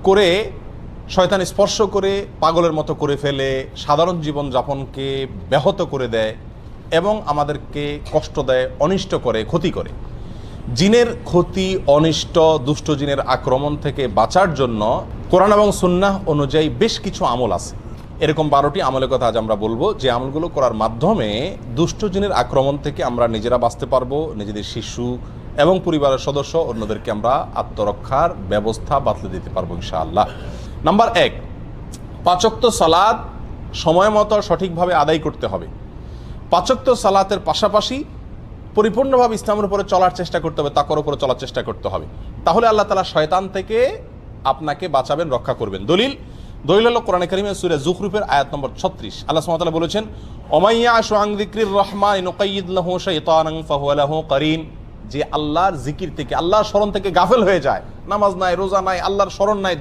করে শয়তান স্পর্শ করে পাগলের মতো করে ফেলে, সাধারণ জীবনযাপনকে ব্যাহত করে দেয় এবং আমাদেরকে কষ্ট দেয়, অনিষ্ট করে, ক্ষতি করে। জিনের ক্ষতি, অনিষ্ট, দুষ্ট জিনের আক্রমণ থেকে বাঁচার জন্য কোরআন এবং সুন্নাহ অনুযায়ী বেশ কিছু আমল আছে। এরকম 12টি আমলের কথা আজ আমরা বলবো, যে আমলগুলো করার মাধ্যমে দুষ্ট জিনের আক্রমণ থেকে আমরা নিজেরা বাঁচতে পারবো, নিজেদের শিশু এবং পরিবারের সদস্য অন্যদেরকে আমরা আত্মরক্ষার ব্যবস্থা বাতলে দিতে পারবো ইনশাআল্লাহ। নাম্বার 1, 5 ওয়াক্ত সালাত সময় মতো সঠিকভাবে আদায় করতে হবে। 5 ওয়াক্ত সালাতের পাশাপাশি পরিপূর্ণভাবে ইসলামের উপরে চলার চেষ্টা করতে হবে, তাকওয়ার উপরে চলার চেষ্টা করতে হবে। তাহলে আল্লাহ তাআলা শয়তান থেকে আপনাকে বাঁচাবেন, রক্ষা করবেন। দলিল হলো কোরআনে কারীমের সূরা যুখরুফের আয়াত নম্বর 36। আল্লাহ সুবহানাহু ওয়া তাআলা বলেছেন, ওমাইয়াশু আন যিকরির রহমান নুকাইয়িদ লাহু শাইতানান ফাহুয়া লাহু কারিন। যে আল্লাহর জিকির থেকে, আল্লাহর স্মরণ থেকে গাফেল হয়ে যায়, নামাজ নাই, রোজা নাই, আল্লাহর স্মরণ নাই,